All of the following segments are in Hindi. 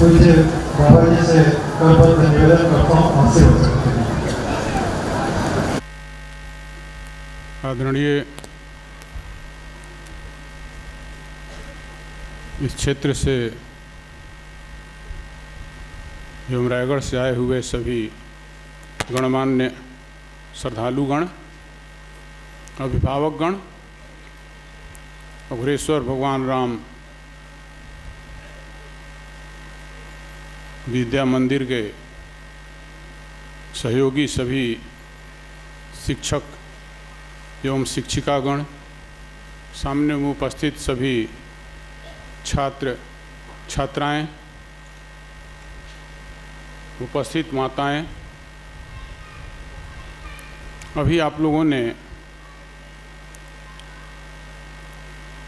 पूज्य बाबा जी से करबद्ध निवेदन करता हूँ, हासिल हो सकते हैं। आदरणीय इस क्षेत्र से एवं रायगढ़ से आए हुए सभी गणमान्य श्रद्धालुगण, अभिभावकगण, अघोरेश्वर भगवान राम विद्या मंदिर के सहयोगी सभी शिक्षक एवं शिक्षिकागण, सामने में उपस्थित सभी छात्र छात्राएं, उपस्थित माताएं, अभी आप लोगों ने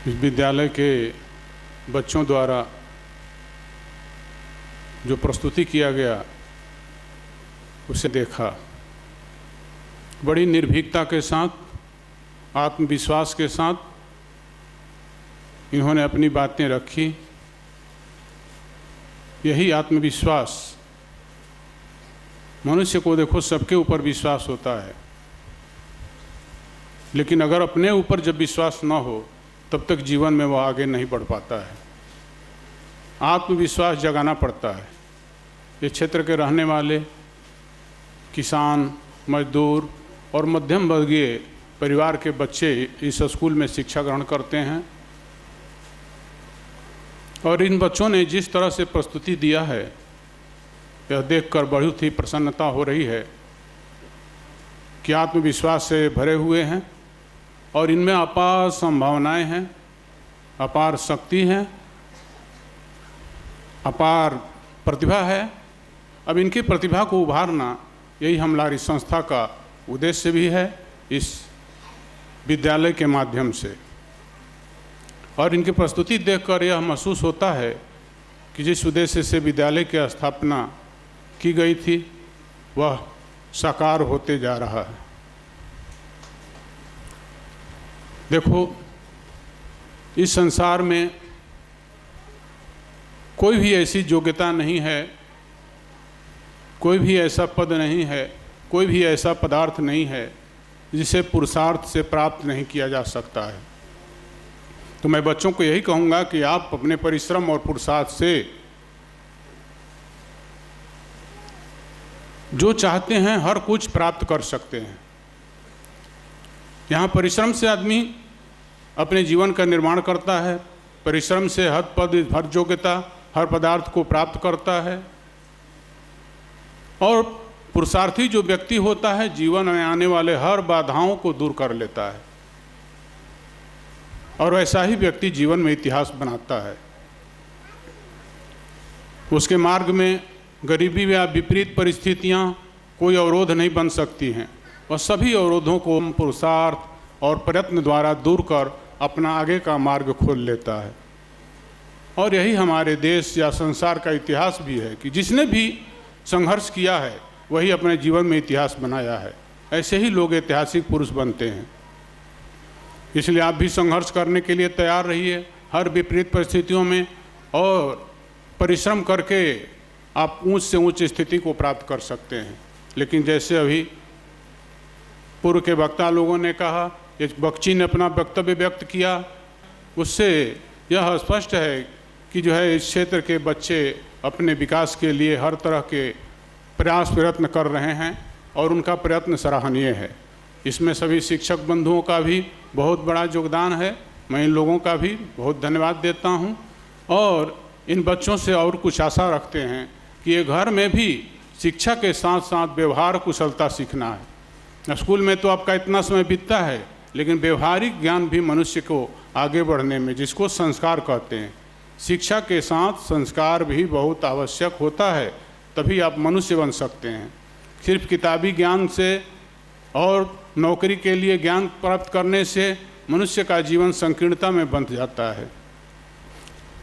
इस विद्यालय के बच्चों द्वारा जो प्रस्तुति किया गया उसे देखा। बड़ी निर्भीकता के साथ, आत्मविश्वास के साथ इन्होंने अपनी बातें रखी। यही आत्मविश्वास, मनुष्य को देखो सबके ऊपर विश्वास होता है, लेकिन अगर अपने ऊपर जब विश्वास न हो तब तक जीवन में वह आगे नहीं बढ़ पाता है। आत्मविश्वास जगाना पड़ता है। इस क्षेत्र के रहने वाले किसान, मजदूर और मध्यम वर्गीय परिवार के बच्चे इस स्कूल में शिक्षा ग्रहण करते हैं और इन बच्चों ने जिस तरह से प्रस्तुति दिया है, यह देखकर बहुत ही प्रसन्नता हो रही है कि आत्मविश्वास से भरे हुए हैं और इनमें अपार संभावनाएं हैं, अपार शक्ति है, अपार प्रतिभा है। अब इनकी प्रतिभा को उभारना यही हमारी संस्था का उद्देश्य भी है इस विद्यालय के माध्यम से। और इनकी प्रस्तुति देखकर यह महसूस होता है कि जिस उद्देश्य से विद्यालय की स्थापना की गई थी वह साकार होते जा रहा है। देखो, इस संसार में कोई भी ऐसी योग्यता नहीं है, कोई भी ऐसा पद नहीं है, कोई भी ऐसा पदार्थ नहीं है जिसे पुरुषार्थ से प्राप्त नहीं किया जा सकता है। तो मैं बच्चों को यही कहूँगा कि आप अपने परिश्रम और पुरुषार्थ से जो चाहते हैं हर कुछ प्राप्त कर सकते हैं। यहाँ परिश्रम से आदमी अपने जीवन का निर्माण करता है, परिश्रम से हर पद, हर योग्यता, हर पदार्थ को प्राप्त करता है। और पुरुषार्थी जो व्यक्ति होता है जीवन में आने वाले हर बाधाओं को दूर कर लेता है और वैसा ही व्यक्ति जीवन में इतिहास बनाता है। उसके मार्ग में गरीबी या विपरीत परिस्थितियां कोई अवरोध नहीं बन सकती हैं और सभी अवरोधों को पुरुषार्थ और प्रयत्न द्वारा दूर कर अपना आगे का मार्ग खोल लेता है। और यही हमारे देश या संसार का इतिहास भी है कि जिसने भी संघर्ष किया है वही अपने जीवन में इतिहास बनाया है। ऐसे ही लोग ऐतिहासिक पुरुष बनते हैं। इसलिए आप भी संघर्ष करने के लिए तैयार रहिए हर विपरीत परिस्थितियों में, और परिश्रम करके आप ऊंच से ऊंच स्थिति को प्राप्त कर सकते हैं। लेकिन जैसे अभी पूर्व के वक्ता लोगों ने कहा, एक बख्शी ने अपना वक्तव्य व्यक्त किया, उससे यह स्पष्ट है कि जो है इस क्षेत्र के बच्चे अपने विकास के लिए हर तरह के प्रयत्न कर रहे हैं और उनका प्रयत्न सराहनीय है। इसमें सभी शिक्षक बंधुओं का भी बहुत बड़ा योगदान है। मैं इन लोगों का भी बहुत धन्यवाद देता हूं और इन बच्चों से और कुछ आशा रखते हैं कि ये घर में भी शिक्षा के साथ साथ व्यवहार कुशलता सीखना है। स्कूल में तो आपका इतना समय बीतता है, लेकिन व्यवहारिक ज्ञान भी मनुष्य को आगे बढ़ने में, जिसको संस्कार कहते हैं, शिक्षा के साथ संस्कार भी बहुत आवश्यक होता है, तभी आप मनुष्य बन सकते हैं। सिर्फ किताबी ज्ञान से और नौकरी के लिए ज्ञान प्राप्त करने से मनुष्य का जीवन संकीर्णता में बंध जाता है।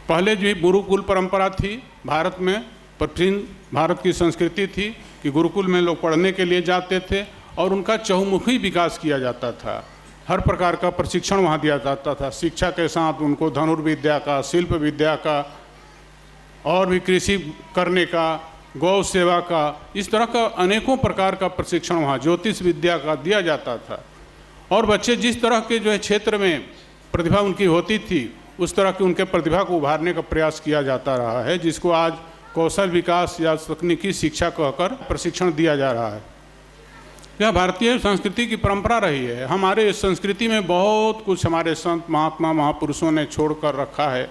पहले जो गुरुकुल परंपरा थी भारत में, प्राचीन भारत की संस्कृति थी कि गुरुकुल में लोग पढ़ने के लिए जाते थे और उनका चहुमुखी विकास किया जाता था। हर प्रकार का प्रशिक्षण वहाँ दिया जाता था। शिक्षा के साथ उनको धनुर्विद्या का, शिल्प विद्या का और भी कृषि करने का, गौ सेवा का, इस तरह का अनेकों प्रकार का प्रशिक्षण वहाँ ज्योतिष विद्या का दिया जाता था। और बच्चे जिस तरह के जो है क्षेत्र में प्रतिभा उनकी होती थी, उस तरह की उनके प्रतिभा को उभारने का प्रयास किया जाता रहा है, जिसको आज कौशल विकास या तकनीकी शिक्षा कहकर प्रशिक्षण दिया जा रहा है। यह भारतीय संस्कृति की परंपरा रही है। हमारे इस संस्कृति में बहुत कुछ हमारे संत महात्मा महापुरुषों ने छोड़ कर रखा है।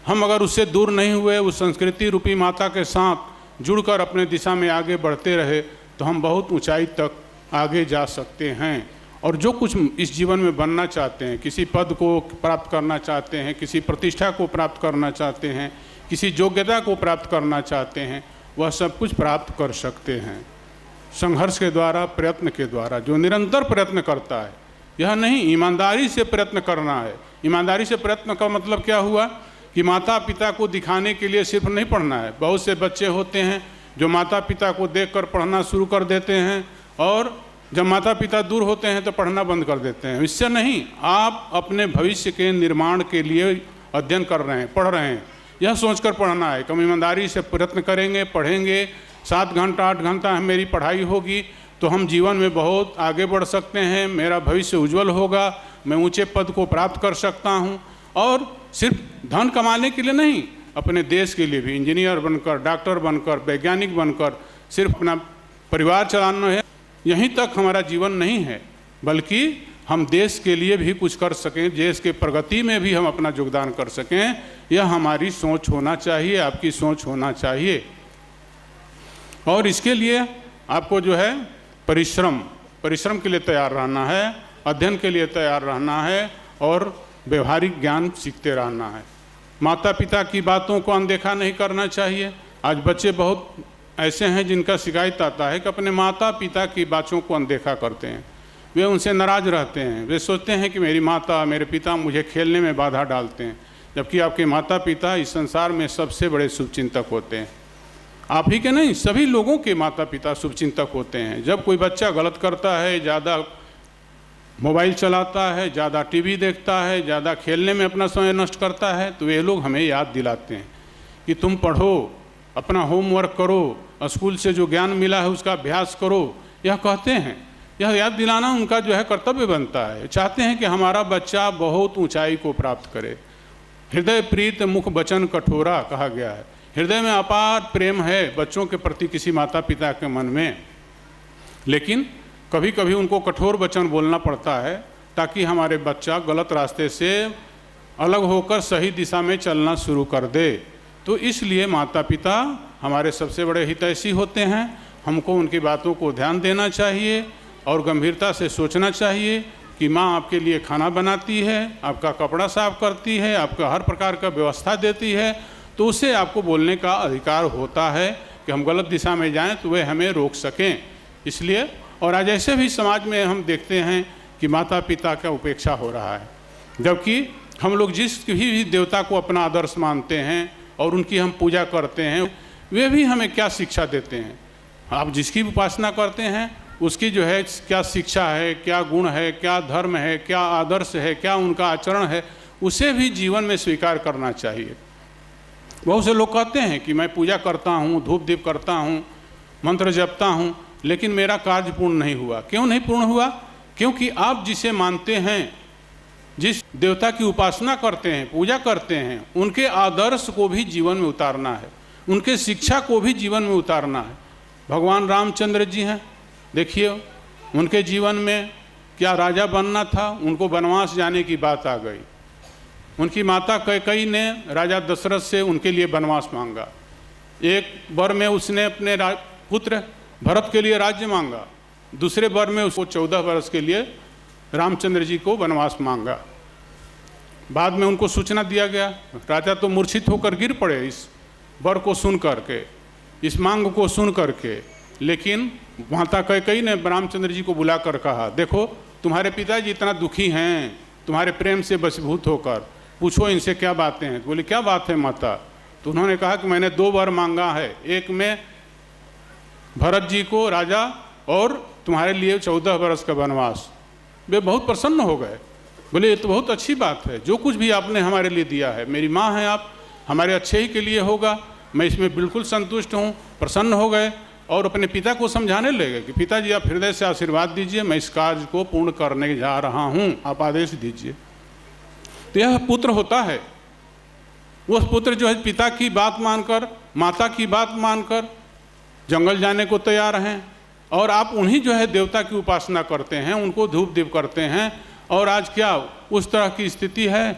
हम अगर उससे दूर नहीं हुए, उस संस्कृति रूपी माता के साथ जुड़कर अपने दिशा में आगे बढ़ते रहे, तो हम बहुत ऊंचाई तक आगे जा सकते हैं। और जो कुछ इस जीवन में बनना चाहते हैं, किसी पद को प्राप्त करना चाहते हैं, किसी प्रतिष्ठा को प्राप्त करना चाहते हैं, किसी योग्यता को प्राप्त करना चाहते हैं, वह सब कुछ प्राप्त कर सकते हैं संघर्ष के द्वारा, प्रयत्न के द्वारा। जो निरंतर प्रयत्न करता है, यह नहीं ईमानदारी से प्रयत्न करना है। ईमानदारी से प्रयत्न का मतलब क्या हुआ कि माता पिता को दिखाने के लिए सिर्फ नहीं पढ़ना है। बहुत से बच्चे होते हैं जो माता पिता को देखकर पढ़ना शुरू कर देते हैं, और जब माता पिता दूर होते हैं तो पढ़ना बंद कर देते हैं। इससे नहीं, आप अपने भविष्य के निर्माण के लिए अध्ययन कर रहे हैं, पढ़ रहे हैं, यह सोचकर पढ़ना है। कम ईमानदारी से प्रयत्न करेंगे, पढ़ेंगे, 7 घंटा 8 घंटा मेरी पढ़ाई होगी तो हम जीवन में बहुत आगे बढ़ सकते हैं, मेरा भविष्य उज्जवल होगा, मैं ऊंचे पद को प्राप्त कर सकता हूं। और सिर्फ धन कमाने के लिए नहीं, अपने देश के लिए भी इंजीनियर बनकर, डॉक्टर बनकर, वैज्ञानिक बनकर सिर्फ अपना परिवार चलाना है, यहीं तक हमारा जीवन नहीं है, बल्कि हम देश के लिए भी कुछ कर सकें, देश के प्रगति में भी हम अपना योगदान कर सकें। यह हमारी सोच होना चाहिए, आपकी सोच होना चाहिए। और इसके लिए आपको जो है परिश्रम के लिए तैयार रहना है, अध्ययन के लिए तैयार रहना है, और व्यवहारिक ज्ञान सीखते रहना है। माता पिता की बातों को अनदेखा नहीं करना चाहिए। आज बच्चे बहुत ऐसे हैं जिनका शिकायत आता है कि अपने माता पिता की बातों को अनदेखा करते हैं, वे उनसे नाराज़ रहते हैं, वे सोचते हैं कि मेरी माता मेरे पिता मुझे खेलने में बाधा डालते हैं, जबकि आपके माता पिता इस संसार में सबसे बड़े शुभचिंतक होते हैं। आप ही के नहीं, सभी लोगों के माता पिता शुभचिंतक होते हैं। जब कोई बच्चा गलत करता है, ज़्यादा मोबाइल चलाता है, ज़्यादा टीवी देखता है, ज़्यादा खेलने में अपना समय नष्ट करता है, तो वे लोग हमें याद दिलाते हैं कि तुम पढ़ो, अपना होमवर्क करो, स्कूल से जो ज्ञान मिला है उसका अभ्यास करो, यह कहते हैं। यह याद दिलाना उनका जो है कर्तव्य बनता है। चाहते हैं कि हमारा बच्चा बहुत ऊंचाई को प्राप्त करे। हृदय प्रीत मुख वचन कठोरा कहा गया है। हृदय में अपार प्रेम है बच्चों के प्रति किसी माता पिता के मन में, लेकिन कभी कभी उनको कठोर वचन बोलना पड़ता है ताकि हमारे बच्चा गलत रास्ते से अलग होकर सही दिशा में चलना शुरू कर दे। तो इसलिए माता पिता हमारे सबसे बड़े हितैषी होते हैं। हमको उनकी बातों को ध्यान देना चाहिए और गंभीरता से सोचना चाहिए कि माँ आपके लिए खाना बनाती है, आपका कपड़ा साफ करती है, आपका हर प्रकार का व्यवस्था देती है, तो उसे आपको बोलने का अधिकार होता है कि हम गलत दिशा में जाएं तो वे हमें रोक सकें। इसलिए और आज ऐसे भी समाज में हम देखते हैं कि माता पिता का उपेक्षा हो रहा है, जबकि हम लोग जिस भी देवता को अपना आदर्श मानते हैं और उनकी हम पूजा करते हैं, वे भी हमें क्या शिक्षा देते हैं। आप जिसकी उपासना करते हैं उसकी जो है क्या शिक्षा है, क्या गुण है, क्या धर्म है, क्या आदर्श है, क्या उनका आचरण है, उसे भी जीवन में स्वीकार करना चाहिए। बहुत से लोग कहते हैं कि मैं पूजा करता हूँ, धूप दीप करता हूँ, मंत्र जपता हूँ, लेकिन मेरा कार्य पूर्ण नहीं हुआ। क्यों नहीं पूर्ण हुआ? क्योंकि आप जिसे मानते हैं, जिस देवता की उपासना करते हैं, पूजा करते हैं, उनके आदर्श को भी जीवन में उतारना है, उनके शिक्षा को भी जीवन में उतारना है। भगवान रामचंद्र जी हैं, देखिए उनके जीवन में क्या राजा बनना था, उनको वनवास जाने की बात आ गई। उनकी माता कैकेयी ने राजा दशरथ से उनके लिए वनवास मांगा। एक वर में उसने अपने पुत्र भरत के लिए राज्य मांगा, दूसरे वर में उसको 14 वर्ष के लिए रामचंद्र जी को वनवास मांगा। बाद में उनको सूचना दिया गया, राजा तो मूर्छित होकर गिर पड़े इस वर को सुन करके, इस मांग को सुन करके। लेकिन माता कैकेयी ने रामचंद्र जी को बुलाकर कहा, देखो तुम्हारे पिताजी इतना दुखी हैं तुम्हारे प्रेम से वशीभूत होकर, पूछो इनसे क्या बातें हैं। तो बोले क्या बात है माता? तो उन्होंने कहा कि मैंने 2 वर मांगा है, एक में भरत जी को राजा और तुम्हारे लिए 14 वर्ष का वनवास। वे बहुत प्रसन्न हो गए, बोले ये तो बहुत अच्छी बात है, जो कुछ भी आपने हमारे लिए दिया है, मेरी माँ हैं आप, हमारे अच्छे ही के लिए होगा, मैं इसमें बिल्कुल संतुष्ट हूँ। प्रसन्न हो गए और अपने पिता को समझाने लगे कि पिताजी आप हृदय से आशीर्वाद दीजिए, मैं इस कार्य को पूर्ण करने जा रहा हूँ, आप आदेश दीजिए। तो यह पुत्र होता है। वह पुत्र जो है पिता की बात मानकर, माता की बात मानकर जंगल जाने को तैयार हैं, और आप उन्हीं जो है देवता की उपासना करते हैं, उनको धूप दीप करते हैं। और आज क्या उस तरह की स्थिति है,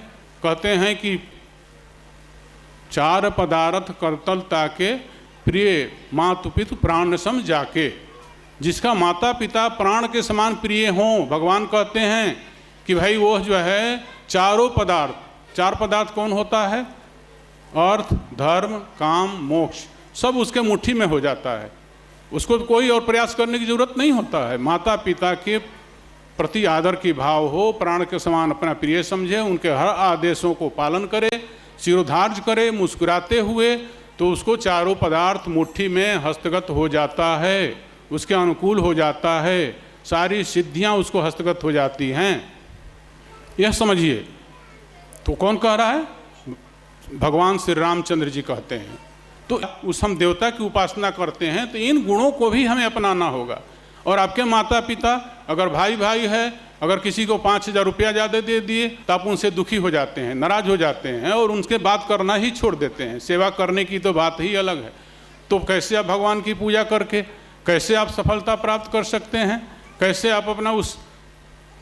कहते हैं कि चार पदार्थ करतल ताके प्रिय मातु पितु प्राण सम जाके। जिसका माता पिता प्राण के समान प्रिय हों, भगवान कहते हैं कि भाई वो जो है चारों पदार्थ, चार पदार्थ कौन होता है? अर्थ, धर्म, काम, मोक्ष, सब उसके मुट्ठी में हो जाता है। उसको कोई और प्रयास करने की जरूरत नहीं होता है। माता पिता के प्रति आदर की भाव हो, प्राण के समान अपना प्रिय समझे, उनके हर आदेशों को पालन करे, शिरोधार्य करे मुस्कुराते हुए, तो उसको चारों पदार्थ मुट्ठी में हस्तगत हो जाता है, उसके अनुकूल हो जाता है, सारी सिद्धियां उसको हस्तगत हो जाती हैं। यह समझिए। तो कौन कह रहा है? भगवान श्री रामचंद्र जी कहते हैं। तो उस हम देवता की उपासना करते हैं तो इन गुणों को भी हमें अपनाना होगा। और आपके माता पिता अगर भाई भाई है, अगर किसी को 5,000 रुपया ज़्यादा दे दिए तो आप उनसे दुखी हो जाते हैं, नाराज हो जाते हैं और उनसे बात करना ही छोड़ देते हैं। सेवा करने की तो बात ही अलग है। तो कैसे आप भगवान की पूजा करके कैसे आप सफलता प्राप्त कर सकते हैं? कैसे आप अपना उस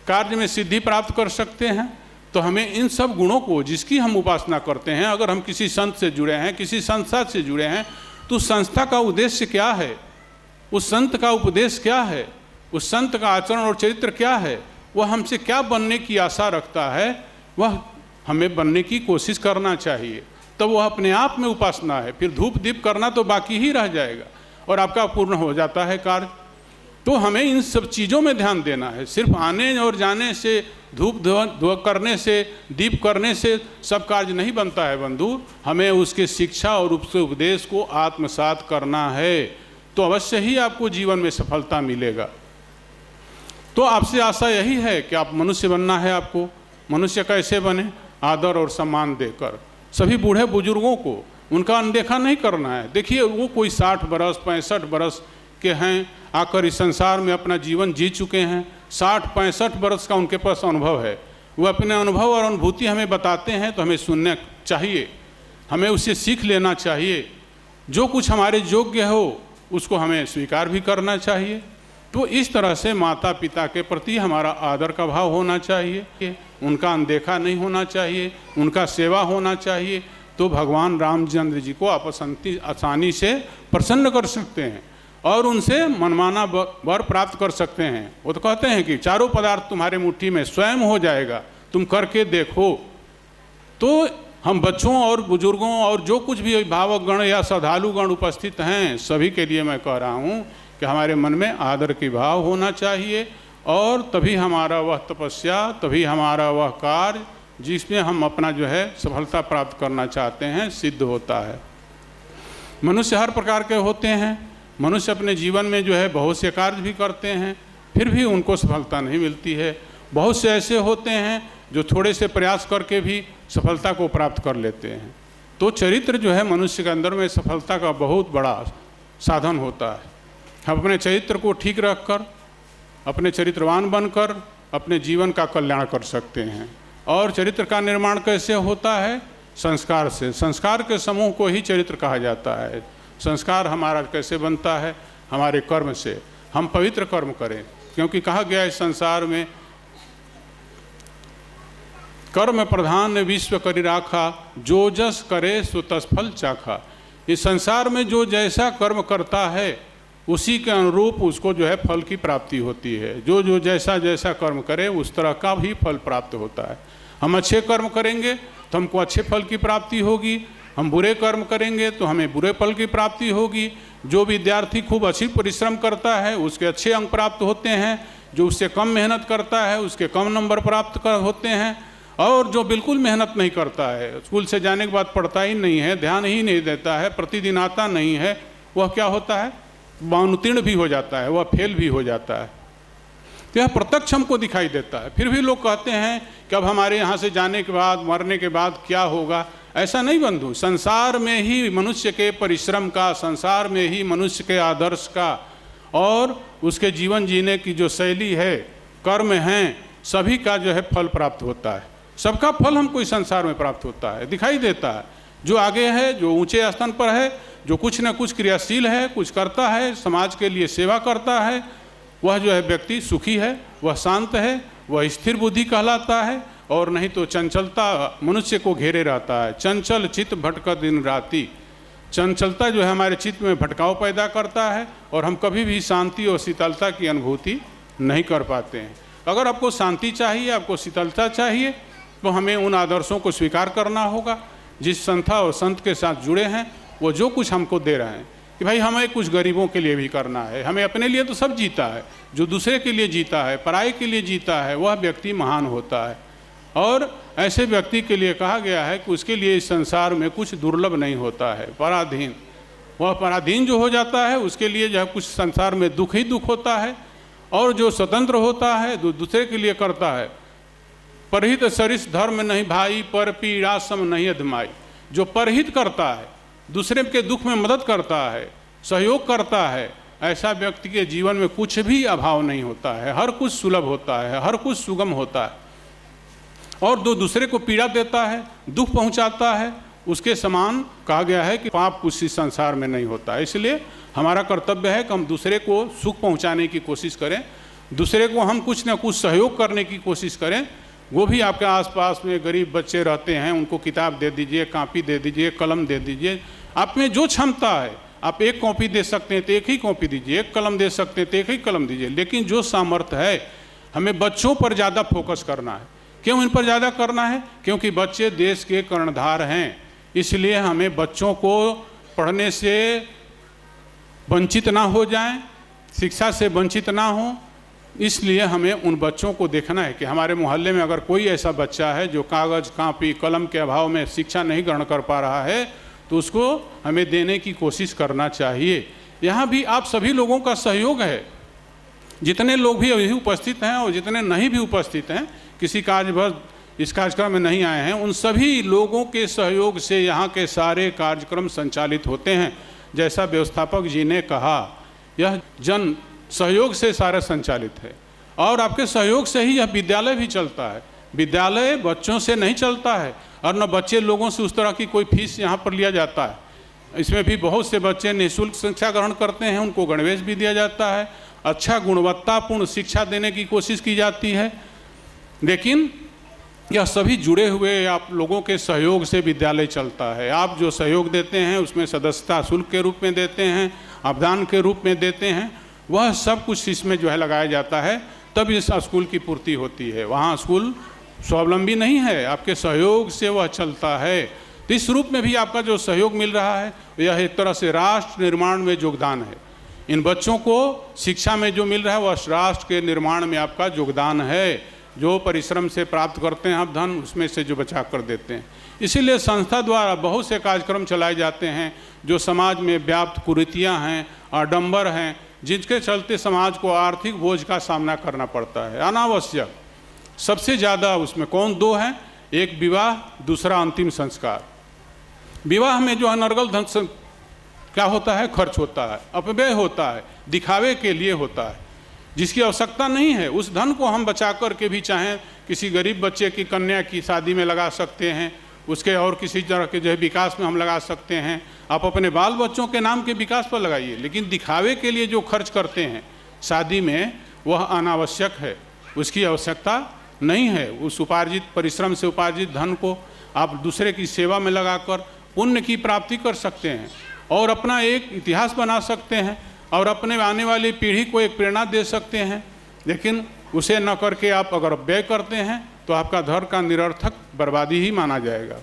कार्य में सिद्धि प्राप्त कर सकते हैं? तो हमें इन सब गुणों को, जिसकी हम उपासना करते हैं, अगर हम किसी संत से जुड़े हैं, किसी संस्था से जुड़े हैं, तो उस संस्था का उद्देश्य क्या है, उस संत का उपदेश क्या है, उस संत का आचरण और चरित्र क्या है, वह हमसे क्या बनने की आशा रखता है, वह हमें बनने की कोशिश करना चाहिए। तब वह अपने आप में उपासना है। फिर धूप दीप करना तो बाकी ही रह जाएगा और आपका पूर्ण हो जाता है कार्य। तो हमें इन सब चीज़ों में ध्यान देना है। सिर्फ आने और जाने से, धूप धुआ करने से, दीप करने से सब कार्य नहीं बनता है बंधु। हमें उसके शिक्षा और उसके उपदेश को आत्मसात करना है, तो अवश्य ही आपको जीवन में सफलता मिलेगा। तो आपसे आशा यही है कि आप मनुष्य बनना है। आपको मनुष्य कैसे बने? आदर और सम्मान देकर। सभी बूढ़े बुजुर्गों को उनका अनदेखा नहीं करना है। देखिए, वो कोई 60 बरस 65 बरस के हैं, आकर इस संसार में अपना जीवन जी चुके हैं। 60-65 बरस का उनके पास अनुभव है। वो अपने अनुभव और अनुभूति हमें बताते हैं, तो हमें सुनना चाहिए, हमें उससे सीख लेना चाहिए। जो कुछ हमारे योग्य हो उसको हमें स्वीकार भी करना चाहिए। तो इस तरह से माता पिता के प्रति हमारा आदर का भाव होना चाहिए, उनका अनदेखा नहीं होना चाहिए, उनका सेवा होना चाहिए। तो भगवान रामचंद्र जी को आप आसानी से प्रसन्न कर सकते हैं और उनसे मनमाना वर प्राप्त कर सकते हैं। वो तो कहते हैं कि चारों पदार्थ तुम्हारे मुट्ठी में स्वयं हो जाएगा, तुम करके देखो। तो हम बच्चों और बुजुर्गों और जो कुछ भी अभिभावक गण या श्रद्धालु गण उपस्थित हैं, सभी के लिए मैं कह रहा हूँ कि हमारे मन में आदर की भाव होना चाहिए, और तभी हमारा वह तपस्या, तभी हमारा वह कार्य जिसमें हम अपना जो है सफलता प्राप्त करना चाहते हैं, सिद्ध होता है। मनुष्य हर प्रकार के होते हैं। मनुष्य अपने जीवन में जो है बहुत से कार्य भी करते हैं, फिर भी उनको सफलता नहीं मिलती है। बहुत से ऐसे होते हैं जो थोड़े से प्रयास करके भी सफलता को प्राप्त कर लेते हैं। तो चरित्र जो है मनुष्य के अंदर में सफलता का बहुत बड़ा साधन होता है। हम अपने चरित्र को ठीक रखकर, अपने चरित्रवान बनकर अपने जीवन का कल्याण कर सकते हैं। और चरित्र का निर्माण कैसे होता है? संस्कार से। संस्कार के समूह को ही चरित्र कहा जाता है। संस्कार हमारा कैसे बनता है? हमारे कर्म से। हम पवित्र कर्म करें, क्योंकि कहा गया है संसार में कर्म प्रधान विश्व करि राखा, जो जस करे सो तस फल चाखा। इस संसार में जो जैसा कर्म करता है उसी के अनुरूप उसको जो है फल की प्राप्ति होती है। जो जो जैसा जैसा कर्म करे उस तरह का भी फल प्राप्त होता है। हम अच्छे कर्म करेंगे तो हमको अच्छे फल की प्राप्ति होगी, हम बुरे कर्म करेंगे तो हमें बुरे फल की प्राप्ति होगी। जो विद्यार्थी खूब अच्छी परिश्रम करता है उसके अच्छे अंक प्राप्त होते हैं, जो उससे कम मेहनत करता है उसके कम नंबर प्राप्त होते हैं, और जो बिल्कुल मेहनत नहीं करता है, स्कूल से जाने के बाद पढ़ता ही नहीं है, ध्यान ही नहीं देता है, प्रतिदिन आता नहीं है, वह क्या होता है? अनुत्तीर्ण भी हो जाता है, वह फेल भी हो जाता है। तो यह प्रत्यक्ष हमको दिखाई देता है। फिर भी लोग कहते हैं कि अब हमारे यहाँ से जाने के बाद, मरने के बाद क्या होगा, ऐसा नहीं बंधु। संसार में ही मनुष्य के परिश्रम का, संसार में ही मनुष्य के आदर्श का और उसके जीवन जीने की जो शैली है, कर्म हैं, सभी का जो है फल प्राप्त होता है। सबका फल हमको इस संसार में प्राप्त होता है, दिखाई देता है। जो आगे है, जो ऊंचे स्थान पर है, जो कुछ न कुछ क्रियाशील है, कुछ करता है, समाज के लिए सेवा करता है, वह जो है व्यक्ति सुखी है, वह शांत है, वह स्थिर बुद्धि कहलाता है। और नहीं तो चंचलता मनुष्य को घेरे रहता है। चंचल चित्त भटक दिन राति, चंचलता जो है हमारे चित्त में भटकाव पैदा करता है और हम कभी भी शांति और शीतलता की अनुभूति नहीं कर पाते हैं। अगर आपको शांति चाहिए, आपको शीतलता चाहिए, तो हमें उन आदर्शों को स्वीकार करना होगा जिस संस्था और संत के साथ जुड़े हैं। वो जो कुछ हमको दे रहे हैं कि भाई हमें कुछ गरीबों के लिए भी करना है। हमें अपने लिए तो सब जीता है, जो दूसरे के लिए जीता है, पराये के लिए जीता है, वह व्यक्ति महान होता है। और ऐसे व्यक्ति के लिए कहा गया है कि उसके लिए इस संसार में कुछ दुर्लभ नहीं होता है। पराधीन, वह पराधीन जो हो जाता है उसके लिए जो है कुछ संसार में दुख ही दुख होता है। और जो स्वतंत्र होता है, जो दूसरे के लिए करता है, परहित सरिस धर्म नहीं भाई, पर पीड़ा सम नहीं अधमाई। जो परहित करता है, दूसरे के दुख में मदद करता है, सहयोग करता है, ऐसा व्यक्ति के जीवन में कुछ भी अभाव नहीं होता है। हर कुछ सुलभ होता है, हर कुछ सुगम होता है। और जो दूसरे को पीड़ा देता है, दुख पहुंचाता है, उसके समान कहा गया है कि पाप कुछ इस संसार में नहीं होता है। इसलिए हमारा कर्तव्य है कि हम दूसरे को सुख पहुंचाने की कोशिश करें, दूसरे को हम कुछ न कुछ सहयोग करने की कोशिश करें। वो भी आपके आसपास में गरीब बच्चे रहते हैं, उनको किताब दे दीजिए, कापी दे दीजिए, कलम दे दीजिए। आप में जो क्षमता है, आप एक कॉपी दे सकते हैं तो एक ही कॉपी दीजिए, एक कलम दे सकते हैं तो एक ही कलम दीजिए। लेकिन जो सामर्थ्य है, हमें बच्चों पर ज़्यादा फोकस करना है। क्यों इन पर ज़्यादा करना है? क्योंकि बच्चे देश के कर्णधार हैं। इसलिए हमें बच्चों को पढ़ने से वंचित ना हो जाएं, शिक्षा से वंचित ना हो। इसलिए हमें उन बच्चों को देखना है कि हमारे मोहल्ले में अगर कोई ऐसा बच्चा है जो कागज़, कापी, कलम के अभाव में शिक्षा नहीं ग्रहण कर पा रहा है, तो उसको हमें देने की कोशिश करना चाहिए। यहाँ भी आप सभी लोगों का सहयोग है। जितने लोग भी अभी उपस्थित हैं और जितने नहीं भी उपस्थित हैं, किसी कार्यभर इस कार्यक्रम में नहीं आए हैं, उन सभी लोगों के सहयोग से यहाँ के सारे कार्यक्रम संचालित होते हैं। जैसा व्यवस्थापक जी ने कहा, यह जन सहयोग से सारा संचालित है। और आपके सहयोग से ही यह विद्यालय भी चलता है। विद्यालय बच्चों से नहीं चलता है और न बच्चे लोगों से उस तरह की कोई फीस यहाँ पर लिया जाता है। इसमें भी बहुत से बच्चे निःशुल्क शिक्षा ग्रहण करते हैं, उनको गणवेश भी दिया जाता है, अच्छा गुणवत्तापूर्ण शिक्षा देने की कोशिश की जाती है। लेकिन यह सभी जुड़े हुए आप लोगों के सहयोग से विद्यालय चलता है। आप जो सहयोग देते हैं उसमें सदस्यता शुल्क के रूप में देते हैं, अवदान के रूप में देते हैं, वह सब कुछ इसमें जो है लगाया जाता है, तब इस स्कूल की पूर्ति होती है। वहाँ स्कूल स्वावलंबी नहीं है, आपके सहयोग से वह चलता है। तो इस रूप में भी आपका जो सहयोग मिल रहा है, यह एक तरह से राष्ट्र निर्माण में योगदान है। इन बच्चों को शिक्षा में जो मिल रहा है वह राष्ट्र के निर्माण में आपका योगदान है। जो परिश्रम से प्राप्त करते हैं आप धन, उसमें से जो बचा कर देते हैं। इसीलिए संस्था द्वारा बहुत से कार्यक्रम चलाए जाते हैं जो समाज में व्याप्त कुरीतियाँ हैं, आडंबर हैं, जिनके चलते समाज को आर्थिक बोझ का सामना करना पड़ता है अनावश्यक। सबसे ज़्यादा उसमें कौन दो हैं? एक विवाह, दूसरा अंतिम संस्कार। विवाह में जो अनर्गल धन क्या होता है? खर्च होता है, अपव्यय होता है, दिखावे के लिए होता है, जिसकी आवश्यकता नहीं है। उस धन को हम बचा कर के भी चाहें किसी गरीब बच्चे की कन्या की शादी में लगा सकते हैं, उसके और किसी तरह के जो है विकास में हम लगा सकते हैं। आप अपने बाल बच्चों के नाम के विकास पर लगाइए, लेकिन दिखावे के लिए जो खर्च करते हैं शादी में, वह अनावश्यक है, उसकी आवश्यकता नहीं है। उस उपार्जित परिश्रम से उपार्जित धन को आप दूसरे की सेवा में लगाकर पुण्य की प्राप्ति कर सकते हैं और अपना एक इतिहास बना सकते हैं और अपने आने वाली पीढ़ी को एक प्रेरणा दे सकते हैं। लेकिन उसे न करके आप अगर व्यय करते हैं तो आपका धन का निरर्थक बर्बादी ही माना जाएगा।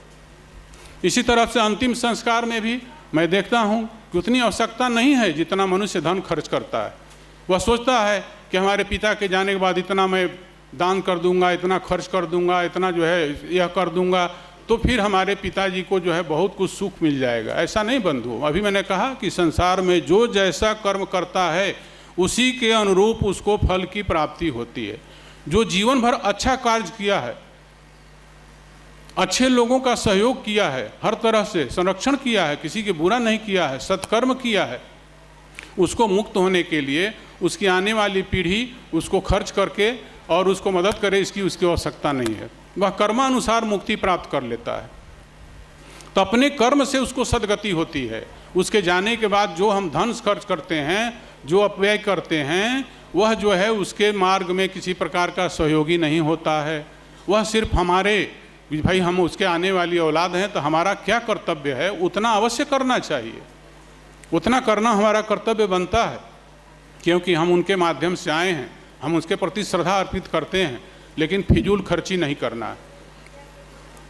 इसी तरह से अंतिम संस्कार में भी मैं देखता हूँ कि उतनी आवश्यकता नहीं है जितना मनुष्य धन खर्च करता है। वह सोचता है कि हमारे पिता के जाने के बाद इतना मैं दान कर दूंगा, इतना खर्च कर दूंगा, इतना जो है यह कर दूंगा, तो फिर हमारे पिताजी को जो है बहुत कुछ सुख मिल जाएगा। ऐसा नहीं बंधु। अभी मैंने कहा कि संसार में जो जैसा कर्म करता है उसी के अनुरूप उसको फल की प्राप्ति होती है। जो जीवन भर अच्छा कार्य किया है, अच्छे लोगों का सहयोग किया है, हर तरह से संरक्षण किया है, किसी के बुरा नहीं किया है, सत्कर्म किया है, उसको मुक्त होने के लिए उसकी आने वाली पीढ़ी उसको खर्च करके और उसको मदद करे, इसकी उसकी आवश्यकता नहीं है। वह कर्मानुसार मुक्ति प्राप्त कर लेता है। तो अपने कर्म से उसको सद्गति होती है। उसके जाने के बाद जो हम धन खर्च करते हैं, जो अपव्यय करते हैं, वह जो है उसके मार्ग में किसी प्रकार का सहयोगी नहीं होता है। वह सिर्फ हमारे भाई हम उसके आने वाली औलाद हैं तो हमारा क्या कर्तव्य है उतना अवश्य करना चाहिए, उतना करना हमारा कर्तव्य बनता है, क्योंकि हम उनके माध्यम से आए हैं, हम उसके प्रति श्रद्धा अर्पित करते हैं। लेकिन फिजूल खर्ची नहीं करना है।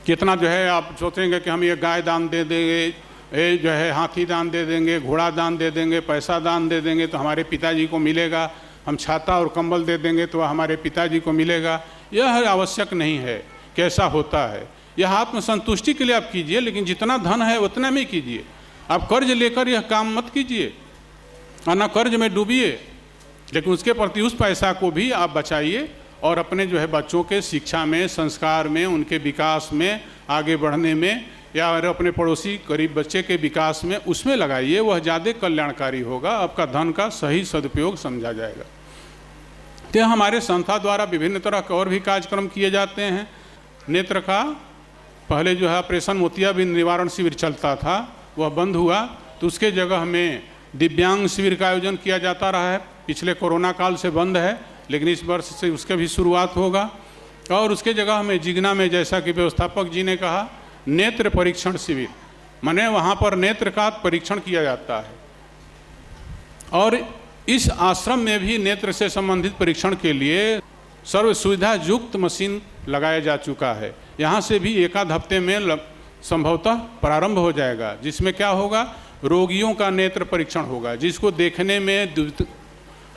कितना जो है आप सोचेंगे कि हम ये गाय दान दे देंगे, ये जो है हाथी दान दे देंगे, घोड़ा दान दे देंगे, पैसा दान दे देंगे तो हमारे पिताजी को मिलेगा, हम छाता और कंबल दे देंगे तो हमारे पिताजी को मिलेगा, यह आवश्यक नहीं है। कैसा होता है यह आत्मसंतुष्टि के लिए आप कीजिए, लेकिन जितना धन है उतना में कीजिए। आप कर्ज लेकर यह काम मत कीजिए और ना कर्ज में डूबिए, लेकिन उसके प्रति उस पैसा को भी आप बचाइए और अपने जो है बच्चों के शिक्षा में, संस्कार में, उनके विकास में, आगे बढ़ने में, या अपने पड़ोसी गरीब बच्चे के विकास में उसमें लगाइए। वह ज़्यादा कल्याणकारी होगा, आपका धन का सही सदुपयोग समझा जाएगा। तो हमारे संस्था द्वारा विभिन्न तरह के और भी कार्यक्रम किए जाते हैं। नेत्र का पहले जो है ऑपरेशन मोतियाबिंद निवारण शिविर चलता था, वह बंद हुआ, तो उसके जगह में दिव्यांग शिविर का आयोजन किया जाता रहा है। पिछले कोरोना काल से बंद है, लेकिन इस वर्ष से उसके भी शुरुआत होगा। और उसके जगह में जिगना में, जैसा कि व्यवस्थापक जी ने कहा, नेत्र परीक्षण शिविर, माने वहाँ पर नेत्र का परीक्षण किया जाता है। और इस आश्रम में भी नेत्र से संबंधित परीक्षण के लिए सर्व सुविधा युक्त मशीन लगाया जा चुका है। यहाँ से भी एक आध हफ्ते में संभवतः प्रारंभ हो जाएगा, जिसमें क्या होगा, रोगियों का नेत्र परीक्षण होगा। जिसको देखने में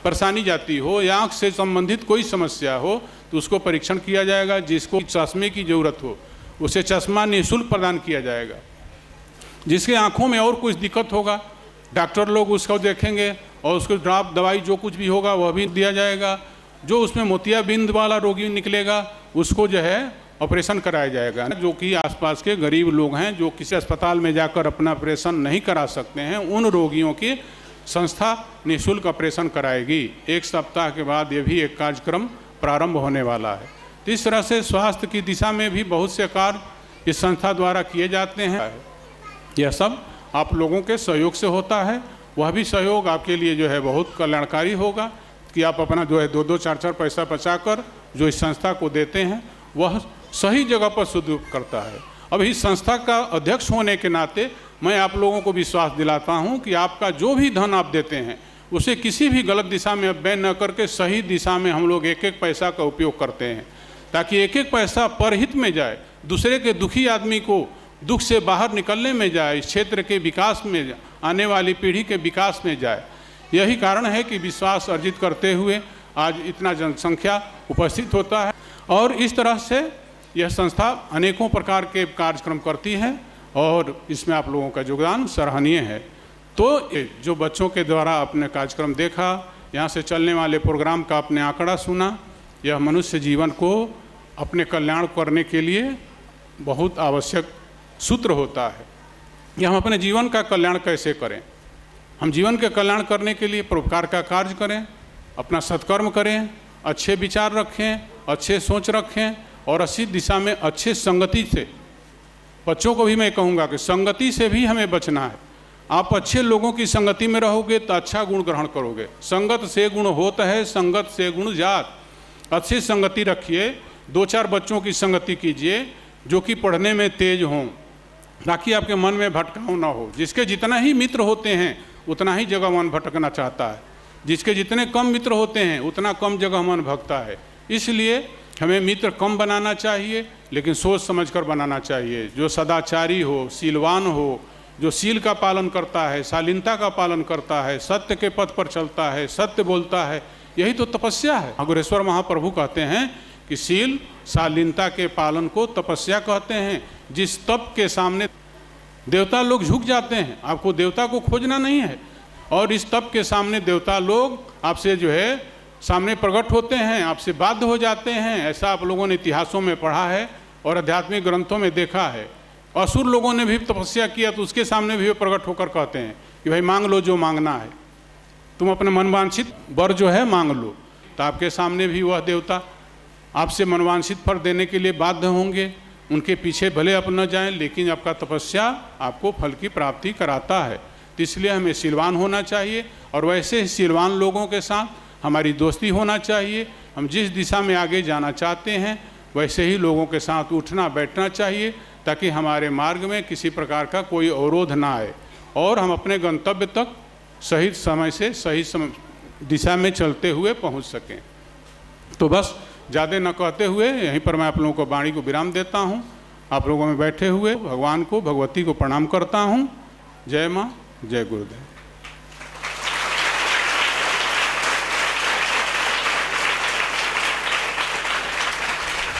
परेशानी जाती हो या आँख से संबंधित कोई समस्या हो तो उसको परीक्षण किया जाएगा। जिसको चश्मे की ज़रूरत हो उसे चश्मा निःशुल्क प्रदान किया जाएगा। जिसके आँखों में और कुछ दिक्कत होगा, डॉक्टर लोग उसको देखेंगे और उसको ड्रॉप दवाई जो कुछ भी होगा वह भी दिया जाएगा। जो उसमें मोतियाबिंद वाला रोगी निकलेगा उसको जो है ऑपरेशन कराया जाएगा। जो कि आसपास के गरीब लोग हैं, जो किसी अस्पताल में जाकर अपना ऑपरेशन नहीं करा सकते हैं, उन रोगियों की संस्था निःशुल्क ऑपरेशन कराएगी। एक सप्ताह के बाद ये भी एक कार्यक्रम प्रारंभ होने वाला है। तो इस तरह से स्वास्थ्य की दिशा में भी बहुत से कार्य इस संस्था द्वारा किए जाते हैं। यह सब आप लोगों के सहयोग से होता है। वह भी सहयोग आपके लिए जो है बहुत कल्याणकारी होगा कि आप अपना जो है 2-2, 4-4 पैसा बचाकर जो इस संस्था को देते हैं वह सही जगह पर सदुपयोग करता है। अब इस संस्था का अध्यक्ष होने के नाते मैं आप लोगों को विश्वास दिलाता हूं कि आपका जो भी धन आप देते हैं उसे किसी भी गलत दिशा में व्यय न करके सही दिशा में हम लोग एक एक पैसा का उपयोग करते हैं, ताकि एक एक पैसा परहित में जाए, दूसरे के दुखी आदमी को दुख से बाहर निकलने में जाए, इस क्षेत्र के विकास में, आने वाली पीढ़ी के विकास में जाए। यही कारण है कि विश्वास अर्जित करते हुए आज इतना जनसंख्या उपस्थित होता है। और इस तरह से यह संस्था अनेकों प्रकार के कार्यक्रम करती है और इसमें आप लोगों का योगदान सराहनीय है। तो जो बच्चों के द्वारा अपने कार्यक्रम देखा, यहाँ से चलने वाले प्रोग्राम का अपने आंकड़ा सुना, यह मनुष्य जीवन को अपने कल्याण करने के लिए बहुत आवश्यक सूत्र होता है कि हम अपने जीवन का कल्याण कैसे करें। हम जीवन के कल्याण करने के लिए परोपकार का कार्य करें, अपना सत्कर्म करें, अच्छे विचार रखें, अच्छे सोच रखें और अच्छी दिशा में अच्छे संगति से। बच्चों को भी मैं कहूँगा कि संगति से भी हमें बचना है। आप अच्छे लोगों की संगति में रहोगे तो अच्छा गुण ग्रहण करोगे। संगत से गुण होता है, संगत से गुण जात। अच्छी संगति रखिए, 2-4 बच्चों की संगति कीजिए जो कि पढ़ने में तेज हों, ताकि आपके मन में भटकाव ना हो। जिसके जितना ही मित्र होते हैं उतना ही जगह मन भटकना चाहता है, जिसके जितने कम मित्र होते हैं उतना कम जगह मन भटकता है। इसलिए हमें मित्र कम बनाना चाहिए, लेकिन सोच समझकर बनाना चाहिए। जो सदाचारी हो, शीलवान हो, जो शील का पालन करता है, शालीनता का पालन करता है, सत्य के पथ पर चलता है, सत्य बोलता है, यही तो तपस्या है। अग्रेश्वर महाप्रभु कहते हैं कि शील शालीनता के पालन को तपस्या कहते हैं। जिस तप के सामने देवता लोग झुक जाते हैं, आपको देवता को खोजना नहीं है, और इस तप के सामने देवता लोग आपसे जो है सामने प्रकट होते हैं, आपसे बाध्य हो जाते हैं। ऐसा आप लोगों ने इतिहासों में पढ़ा है। और आध्यात्मिक ग्रंथों में देखा है। असुर लोगों ने भी तपस्या किया तो उसके सामने भी वे प्रकट होकर कहते हैं कि भाई मांग लो जो मांगना है, तुम अपने मनवांछित वर जो है मांग लो। तो आपके सामने भी वह देवता आपसे मनवांछित फल देने के लिए बाध्य होंगे। उनके पीछे भले आप न जाएं, लेकिन आपका तपस्या आपको फल की प्राप्ति कराता है। तो इसलिए हमें शीलवान होना चाहिए और वैसे ही शीलवान लोगों के साथ हमारी दोस्ती होना चाहिए। हम जिस दिशा में आगे जाना चाहते हैं वैसे ही लोगों के साथ उठना बैठना चाहिए, ताकि हमारे मार्ग में किसी प्रकार का कोई अवरोध ना आए और हम अपने गंतव्य तक सही समय से सही दिशा में चलते हुए पहुंच सकें। तो बस ज़्यादा न कहते हुए यहीं पर मैं आप लोगों को वाणी को विराम देता हूं। आप लोगों में बैठे हुए भगवान को भगवती को प्रणाम करता हूं। जय माँ, जय गुरुदेव।